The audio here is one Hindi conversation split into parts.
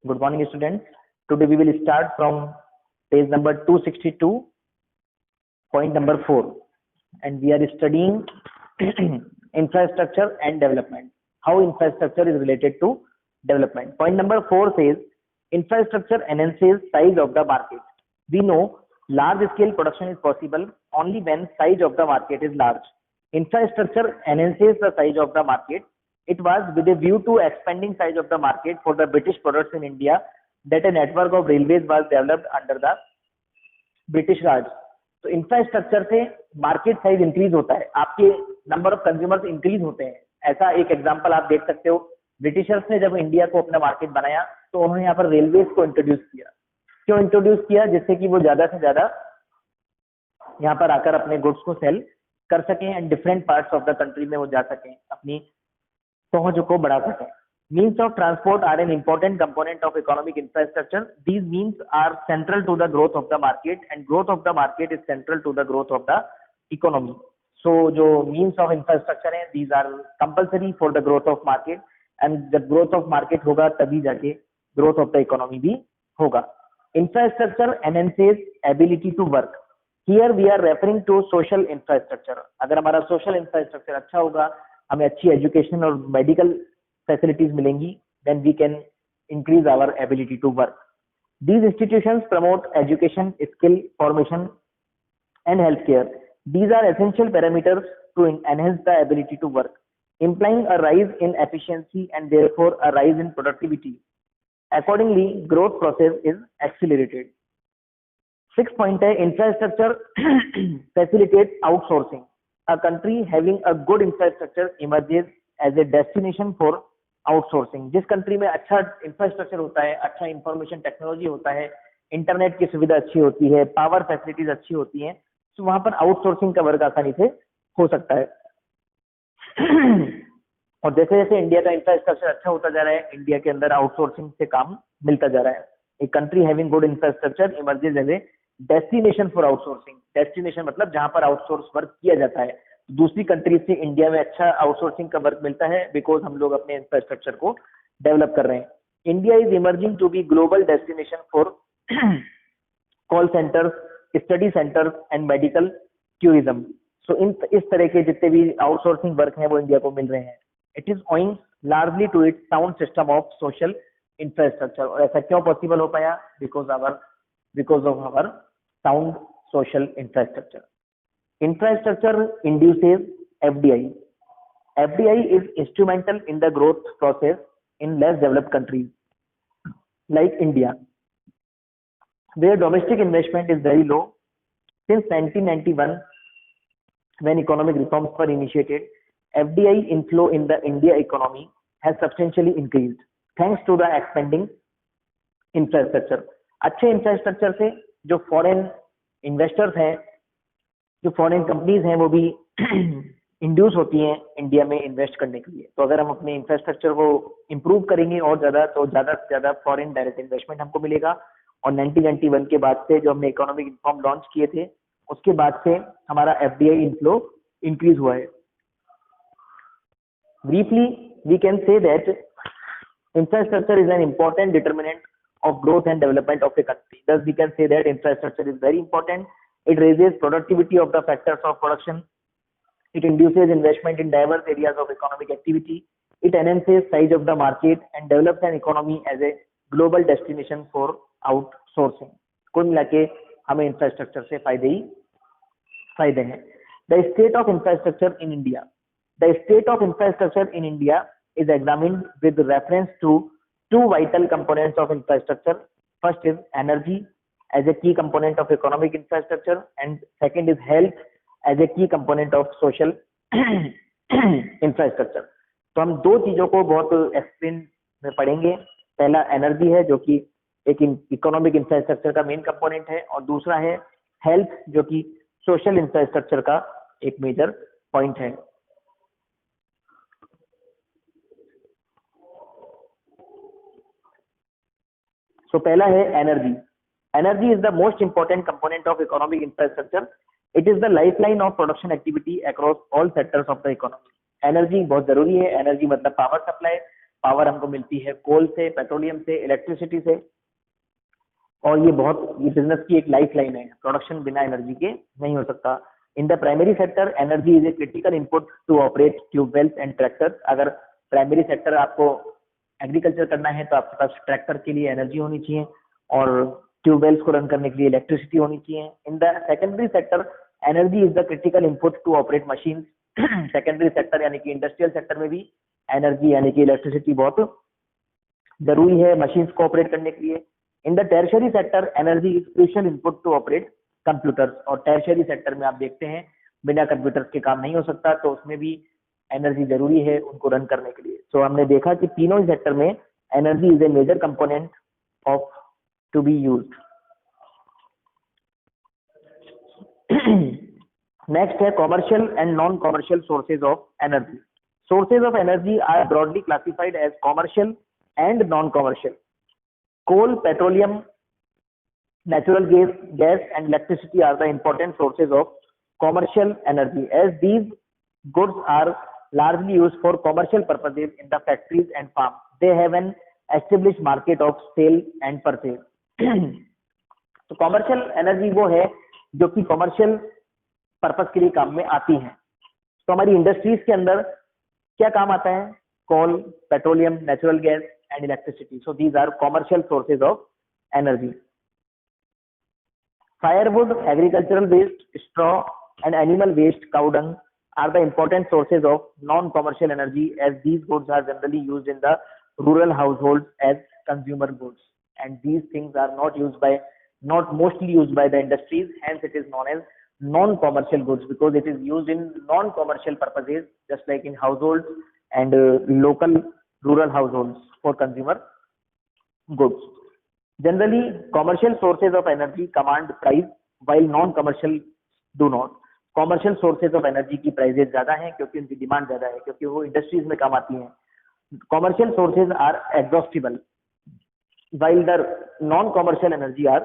Good morning, students. Today we will start from page number 262, point number 4, and we are studying infrastructure and development. How infrastructure is related to development. Point number 4 says infrastructure enhances size of the market. We know large scale production is possible only when size of the market is large. Infrastructure enhances the size of the market. It was with a view to expanding size of the market for the British products in India that a network of railways was developed under the British Raj. तो इंफ्रास्ट्रक्चर से मार्केट साइज इंक्रीज होता है, आपके नंबर ऑफ कंज्यूमर्स इंक्रीज होते हैं. ऐसा एक एग्जांपल आप देख सकते हो. ब्रिटिशर्स ने जब इंडिया को अपना मार्केट बनाया तो उन्होंने यहाँ पर रेलवेज को इंट्रोड्यूस किया. क्यों इंट्रोड्यूस किया? जिससे कि वो ज्यादा से ज्यादा यहाँ पर आकर अपने गुड्स को सेल कर सकें and different parts of the country में वो जा सकें, अपनी पहुंच को बढ़ा सकें. Means of transport are an important component of economic infrastructure. These means are central to the growth of the market, and growth of the market is central to the growth of the economy. So जो means of infrastructure हैं, these are compulsory for the growth of market, and जब growth of market होगा तभी जाके growth of the economy भी होगा. Infrastructure enhances ability to work. Here we are referring to social infrastructure. अगर हमारा social infrastructure अच्छा होगा, हमें अच्छी education और medical facilities मिलेंगी, then we can increase our ability to work. These institutions promote education, skill formation and healthcare. These are essential parameters to enhance the ability to work, implying a rise in efficiency and therefore a rise in productivity. Accordingly, growth process is accelerated. 6th point है infrastructure facilitates outsourcing. A country having a good infrastructure emerges as a destination for outsourcing. जिस कंट्री में अच्छा इंफ्रास्ट्रक्चर होता है, अच्छा इंफॉर्मेशन टेक्नोलॉजी होता है, इंटरनेट की सुविधा अच्छी होती है, पावर फैसिलिटीज अच्छी होती हैं, तो वहां पर आउटसोर्सिंग का वर्क आसानी से हो सकता है. और जैसे जैसे इंडिया का इंफ्रास्ट्रक्चर अच्छा होता जा रहा है, इंडिया के अंदर आउटसोर्सिंग से काम मिलता जा रहा है. A country having good infrastructure emerges as a destination for outsourcing. Destination मतलब जहां पर आउटसोर्स वर्क किया जाता है. दूसरी कंट्री से इंडिया में अच्छा आउटसोर्सिंग का वर्क मिलता है बिकॉज हम लोग अपने इंफ्रास्ट्रक्चर को डेवलप कर रहे हैं. India is emerging to be global destination for call centres, study centres and medical tourism. So इस तरह के जितने भी आउटसोर्सिंग वर्क हैं वो इंडिया को मिल रहे हैं. It is owing largely to its sound system of social infrastructure. और ऐसा क्यों पॉसिबल हो पाया? Because of our sound social infrastructure. Infrastructure induces FDI. FDI is instrumental in the growth process in less developed countries like India, where domestic investment is very low. Since 1991, when economic reforms were initiated, FDI inflow in the India economy has substantially increased thanks to the expanding infrastructure. अच्छे इंफ्रास्ट्रक्चर से जो फॉरेन इन्वेस्टर्स हैं, जो फॉरेन कंपनीज हैं, वो भी इंड्यूस होती हैं इंडिया में इन्वेस्ट करने के लिए. तो अगर हम अपने इंफ्रास्ट्रक्चर को इम्प्रूव करेंगे और ज्यादा तो ज्यादा से ज्यादा फॉरेन डायरेक्ट इन्वेस्टमेंट हमको मिलेगा. और 1991 के बाद से जो हमने इकोनॉमिक रिफॉर्म लॉन्च किए थे उसके बाद से हमारा एफडीआई इनफ्लो इंक्रीज हुआ है. Briefly we can say that infrastructure is an important determinant of growth and development of a country. Thus, we can say that infrastructure is very important. It raises productivity of the factors of production. It induces investment in diverse areas of economic activity. It enhances size of the market and develops an economy as a global destination for outsourcing. कुल मिला के हमें इंफ्रास्ट्रक्चर से फायदे हैं. The state of infrastructure in India. The state of infrastructure in India is examined with reference to two vital components of infrastructure. First is energy as a key component of economic infrastructure, and second is health as a key component of social infrastructure. तो हम दो चीजों को बहुत एक्सप्लेन में पढ़ेंगे. पहला एनर्जी है जो कि एक इकोनॉमिक इंफ्रास्ट्रक्चर का मेन कंपोनेंट है, और दूसरा है हेल्थ जो कि सोशल इंफ्रास्ट्रक्चर का एक मेजर पॉइंट है. So पहला है energy. Energy is the most important component of economic infrastructure. It is the lifeline of production activity across all sectors of the economy. Energy बहुत जरूरी है. एनर्जी मतलब पावर सप्लाई. पावर हमको मिलती है कोल से, पेट्रोलियम से, इलेक्ट्रिसिटी से, और ये बिजनेस की एक लाइफ लाइन है। प्रोडक्शन बिना एनर्जी के नहीं हो सकता। In the primary sector energy is a critical input to operate tubewells and tractors. अगर प्राइमरी सेक्टर आपको एग्रीकल्चर करना है तो आपके पास ट्रैक्टर के लिए एनर्जी होनी चाहिए और ट्यूबवेल्स को रन करने के लिए इलेक्ट्रिसिटी होनी चाहिए। In the secondary sector energy is the critical input to operate machine. Secondary sector यानी कि इंडस्ट्रियल सेक्टर में भी एनर्जी यानी कि इलेक्ट्रिसिटी बहुत जरूरी है मशीन्स को ऑपरेट करने के लिए। In the tertiary sector energy is crucial input to operate computers. और टर्शियरी सेक्टर में आप देखते हैं बिना कंप्यूटर्स के काम नहीं हो सकता, तो उसमें भी एनर्जी जरूरी है उनको रन करने के लिए। सो हमने देखा कि तीनों ही सेक्टर में energy is a major component of to be used. Next है commercial and non commercial sources of energy. Sources of energy are broadly classified as commercial and non commercial. Coal, petroleum, natural gas and electricity are the important sources of commercial energy, as these goods are largely used for commercial purposes in the factories and farms. They have an established market of sale and purchase. तो कॉमर्शियल एनर्जी वो है जो कि कॉमर्शियल पर्पस के लिए काम में आती है। तो हमारी इंडस्ट्रीज के अंदर क्या काम आता है? Coal, petroleum, natural gas and electricity. So these are commercial sources of energy. Firewood, agricultural waste, straw and animal waste, cow dung are the important sources of non-commercial energy, as these goods are generally used in the rural households as consumer goods, and these things are not mostly used by the industries, hence it is known as non-commercial goods, because it is used in non-commercial purposes just like in households and local rural households for consumer goods. Generally, commercial sources of energy command price while non-commercial do not. Commercial sources of energy की प्राइसेस ज्यादा हैं क्योंकि उनकी डिमांड ज्यादा है, क्योंकि वो इंडस्ट्रीज में काम आती हैं। Commercial sources are exhaustible while the non-commercial energy are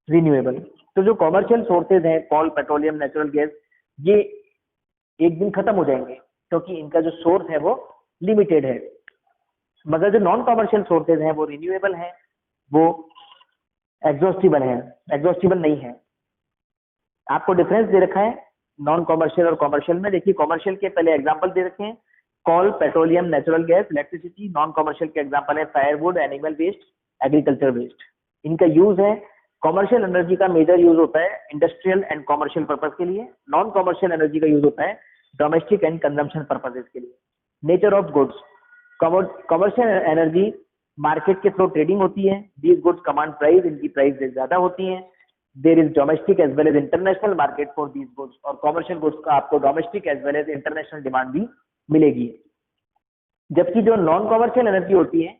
renewable. तो जो commercial sources हैं, coal, petroleum, natural gas, ये एक दिन खत्म हो जाएंगे क्योंकि इनका जो सोर्स है वो लिमिटेड है, मगर जो नॉन कॉमर्शियल सोर्सेज हैं वो रिन्यूएबल हैं, वो एग्जॉस्टिबल नहीं है। आपको डिफरेंस दे रखा है नॉन कॉमर्शियल और कॉमर्शियल में। देखिए कॉमर्शियल के पहले एग्जांपल दे रखे हैं, coal, petroleum, natural gas, electricity. Non commercial के एग्जांपल है firewood, animal waste, agriculture waste. इनका यूज है, कॉमर्शियल एनर्जी का मेजर यूज होता है इंडस्ट्रियल एंड कॉमर्शियल पर्पज के लिए। नॉन कॉमर्शियल एनर्जी का यूज होता है डोमेस्टिक एंड कंजम्पशन पर्पजेज के लिए। Nature of goods, commercial energy market के थ्रू ट्रेडिंग होती है। दीज गुड्स कमांड प्राइस, इनकी प्राइस ज्यादा होती है। There is domestic as well as international market for these goods, और कमर्शियल गुड्स का आपको domestic as well as international demand भी मिलेगी। जबकि जो नॉन कमर्शियल एनर्जी होती है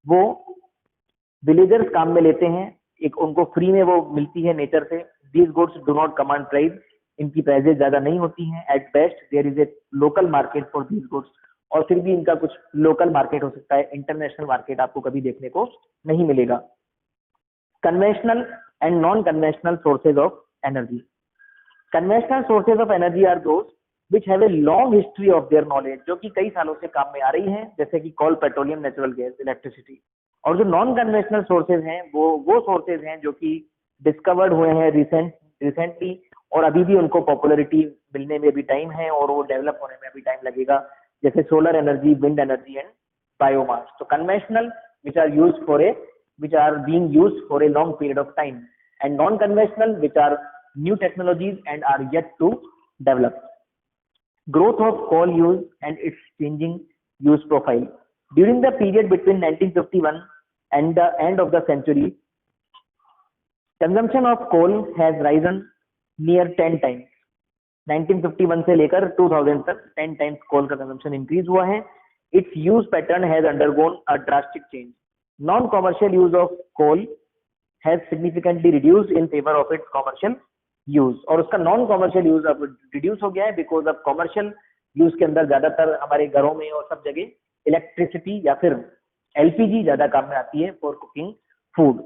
वो विलेजर्स काम में लेते हैं, एक उनको फ्री में वो मिलती है नेचर से। These goods do not command price, इनकी प्राइसेस ज्यादा नहीं होती हैं। At best there is a local market for these goods, और फिर भी इनका कुछ लोकल मार्केट हो सकता है, इंटरनेशनल मार्केट आपको कभी देखने को नहीं मिलेगा। Conventional and non conventional sources of energy. Conventional sources of energy are those which have a long history of their knowledge, जो कि कई सालों से काम में आ रही है, जैसे कि कोल, पेट्रोलियम, नेचुरल गैस, इलेक्ट्रिसिटी। और जो नॉन कन्वेंशनल सोर्सेज हैं वो सोर्सेज हैं जो कि डिस्कवर्ड हुए हैं रिसेंटली, और अभी भी उनको पॉपुलरिटी मिलने में भी टाइम है और वो डेवलप होने में भी टाइम लगेगा, जैसे solar energy, wind energy and biomass. तो conventional which are being used for a long period of time, and non-conventional which are new technologies and are yet to develop. Growth of coal use and its changing use profile. During the period between 1951 and the end of the century, consumption of coal has risen near 10 times. 1951 से लेकर 2000 तक 10 times coal का consumption increase हुआ है. Its use pattern has undergone a drastic change. Non-commercial use of coal has significantly reduced in favor of its commercial use. और उसका non-commercial use अब reduce हो गया है because of commercial use के अंदर ज्यादातर हमारे घरों में और सब जगह इलेक्ट्रिसिटी या फिर LPG ज्यादा काम में आती है for cooking food.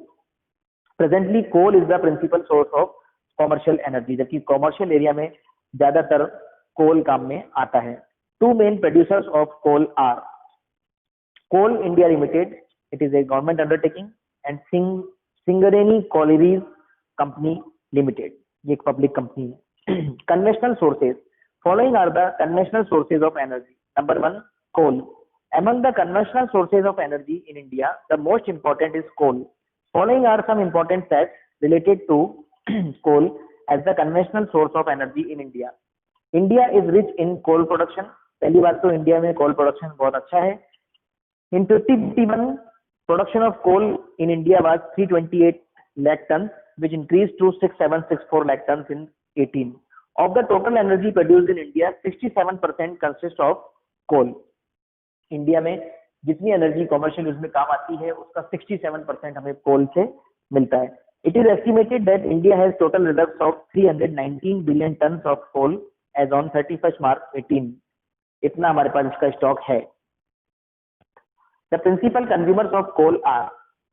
Presently, coal is the principal source of commercial energy, जबकि commercial area में ज्यादातर coal काम में आता है. Two main producers of coal are Coal India Limited, it is a government undertaking, and Singareni Collieries Company Limited, ये एक public company है. Conventional sources. Following are the conventional sources of energy. Number one, coal. Among the conventional sources of energy in India, the most important is coal. Following are some important facts related to coal as the conventional source of energy in India. India is rich in coal production. पहली बात तो इंडिया में coal production बहुत अच्छा है. In 2051, production of coal in India was 328 lakh tons, which increased to 6764 lakh tons in 18. Of the total energy produced in India, 67% consists of coal. India में जितनी एनर्जी कमर्शियल यूज में काम आती है उसका 67% हमें कोल से मिलता है. It is estimated that India has total reserves of 319 billion tons of coal as on 31st March 18. इतना हमारे पास इसका स्टॉक है. The principal consumers of coal are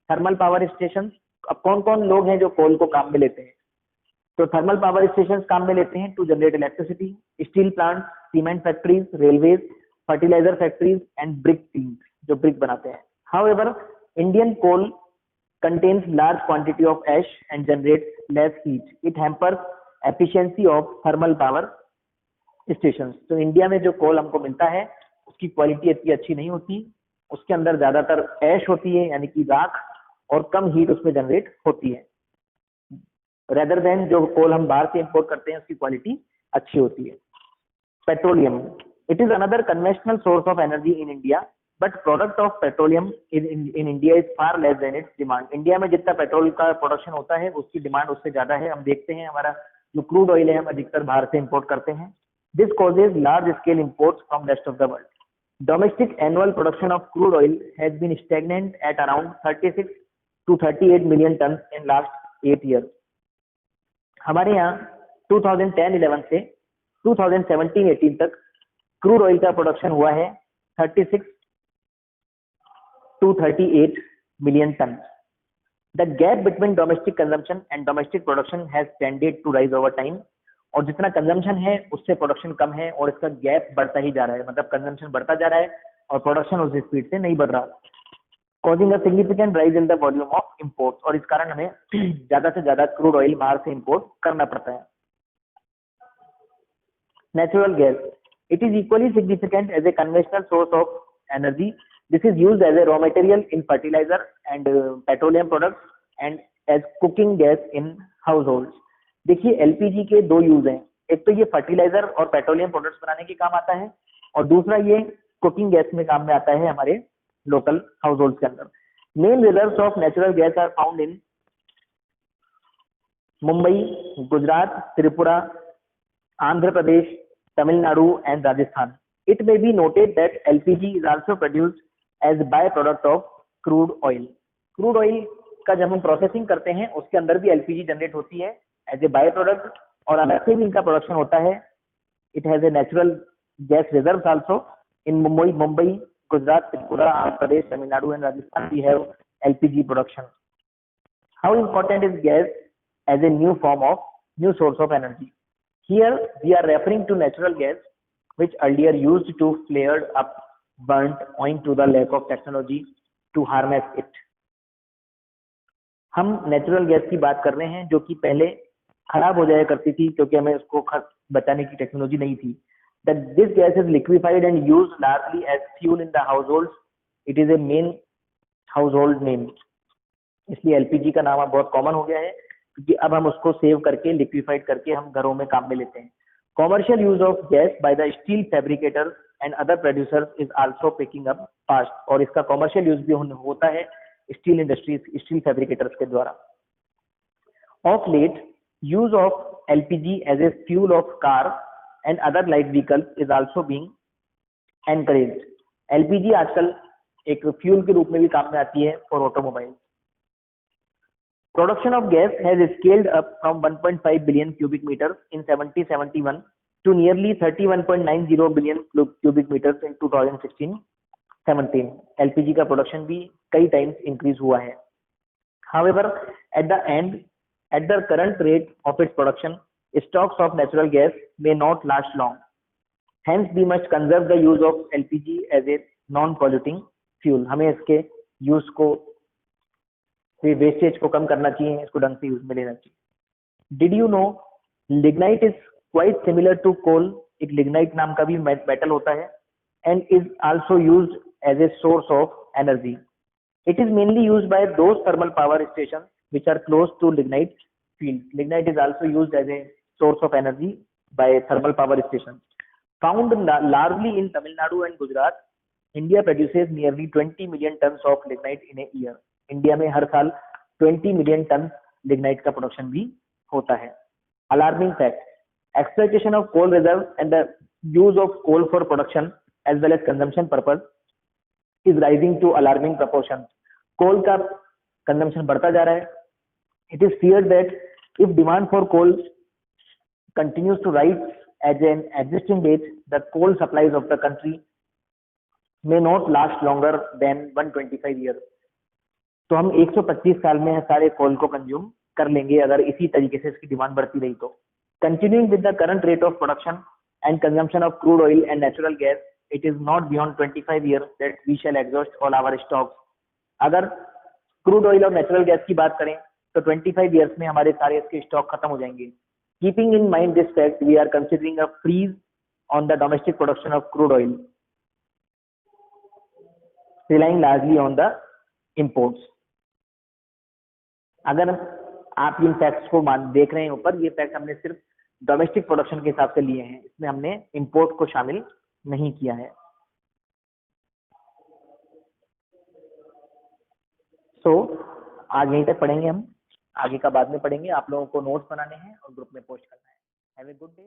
thermal power stations. अब कौन कौन लोग हैं जो कोल को काम में लेते हैं? तो थर्मल पावर स्टेशन काम में लेते हैं to generate electricity, steel plant, cement factories, railways, fertiliser factories and brick teams जो ब्रिक बनाते हैं. However, Indian coal contains large quantity of ash and generates less heat. It hampers efficiency of thermal power stations. तो इंडिया में जो कोल हमको मिलता है उसकी क्वालिटी इतनी अच्छी नहीं होती. उसके अंदर ज्यादातर ऐश होती है यानी कि राख और कम हीट उसमें जनरेट होती है. रेदर देन जो कोल हम बाहर से इंपोर्ट करते हैं उसकी क्वालिटी अच्छी होती है. Petroleum. It is another conventional source of energy in India, but product of petroleum in India is far less than its demand. India में जितना पेट्रोल का प्रोडक्शन होता है उसकी डिमांड उससे ज्यादा है. हम देखते हैं हमारा जो क्रूड ऑयल है हम अधिकतर बाहर से इंपोर्ट करते हैं. This causes large scale imports from rest of the world. Domestic annual production of crude oil has been stagnant at around 36 to 38 million tons in last 8 years. हमारे यहाँ 2010-11 से 2017-18 तक क्रूड ऑयल का प्रोडक्शन हुआ है 36 to 38 million tons. The gap between domestic consumption and domestic production has tended to rise over time. और जितना कंजम्पशन है उससे प्रोडक्शन कम है और इसका गैप बढ़ता ही जा रहा है. मतलब कंजम्पशन बढ़ता जा रहा है और प्रोडक्शन उस स्पीड से नहीं बढ़ रहा. causing a significant rise in the volume of imports. और इस कारण हमें ज्यादा से ज्यादा क्रूड ऑयल बाहर से इंपोर्ट करना पड़ता है. Natural gas. It is equally significant as a conventional source of energy. This is used as a raw material in fertilizer and petroleum products and as cooking gas in households. देखिए एलपीजी के दो यूज हैं. एक तो ये फर्टिलाइजर और पेट्रोलियम प्रोडक्ट्स बनाने के काम आता है और दूसरा ये कुकिंग गैस में काम में आता है हमारे लोकल हाउस होल्ड के अंदर. Main reserves of natural gas are found in Mumbai, Gujarat, Tripura, Andhra Pradesh, Tamil Nadu and Rajasthan. It may be noted that LPG is also produced as by product of crude oil. Crude oil का जब हम प्रोसेसिंग करते हैं उसके अंदर भी एलपीजी जनरेट होती है एज ए बाय प्रोडक्ट और अलग से भी इनका प्रोडक्शन होता है. It has a natural gas reserves also in Mumbai, Gujarat, Tripura, Andhra Pradesh, Tamil Nadu and Rajasthan. We have LPG production. How important is gas as a new source of energy? Here we are referring to natural gas which earlier used to flared up burnt owing to the lack of technology to harness it. हम नेचुरल गैस की बात कर रहे हैं जो कि पहले खराब हो जाया करती थी क्योंकि हमें उसको बचाने की टेक्नोलॉजी नहीं थी. That this gas is liquefied and used largely as fuel in the households. It is a main household name. इसलिए एलपीजी का नाम अब बहुत कॉमन हो गया है क्योंकि अब हम उसको सेव करके लिक्विफाइड करके हम घरों में काम में लेते हैं. Commercial use of gas by the steel fabricators and other producers is also picking up fast. और इसका कॉमर्शियल यूज भी होता है स्टील इंडस्ट्रीज, स्टील फैब्रिकेटर्स के द्वारा. Of late use of LPG as a fuel of car and other light vehicles is also being encouraged. LPG आजकल एक फ्यूल के रूप में भी काम में आती है for automobile. Production of gas has scaled up from 1.5 billion cubic meters in 1971 to nearly 31.90 billion cubic meters in 2016-17. LPG का प्रोडक्शन भी कई टाइम्स इंक्रीज हुआ है. However, at the current rate of its production, stocks of natural gas may not last long. Hence, we must conserve the use of LPG as a non-polluting fuel, हमें इसके यूज को, वेस्टेज को कम करना चाहिए, इसको ढंग से यूज में लेना चाहिए। Did you know lignite is quite similar to coal, एक लिग्नाइट नाम का भी मेटल होता है, and is also used as a source of energy. It is mainly used by those thermal power stations which are close to lignite fields. Lignite is also used as a source of energy by thermal power stations. Found largely in Tamil Nadu and Gujarat, India produces nearly 20 million tons of lignite in a year. India में हर साल 20 million tons lignite का production भी होता है। Alarming fact: exploitation of coal reserves and the use of coal for production as well as consumption purpose is rising to alarming proportions. कोल का कंजम्पशन बढ़ता जा रहा है। It is feared that if demand for coal continues to rise at an existing rate, the coal supplies of the country may not last longer than 125 years. तो हम 125 साल में सारे कोल को कंज्यूम कर लेंगे अगर इसी तरीके से इसकी डिमांड बढ़ती रही तो। Continuing with the current rate of production and consumption of crude oil and natural gas, it is not beyond 25 years that we shall exhaust all our stocks. अगर क्रूड ऑयल और नेचुरल गैस की बात करें तो 25 इयर्स में हमारे सारे इसके स्टॉक खत्म हो जाएंगे। Keeping in mind this fact, we are considering a freeze on the domestic production of crude oil, relying largely on the imports. अगर आप इन फैक्ट्स को देख रहे हैं ऊपर, ये फैक्ट हमने सिर्फ डोमेस्टिक प्रोडक्शन के हिसाब से लिए हैं, इसमें हमने इंपोर्ट को शामिल नहीं किया है। आज यहीं तक पढ़ेंगे हम, आगे का बाद में पढ़ेंगे। आप लोगों को नोट्स बनाने हैं और ग्रुप में पोस्ट करना है। Have a good day.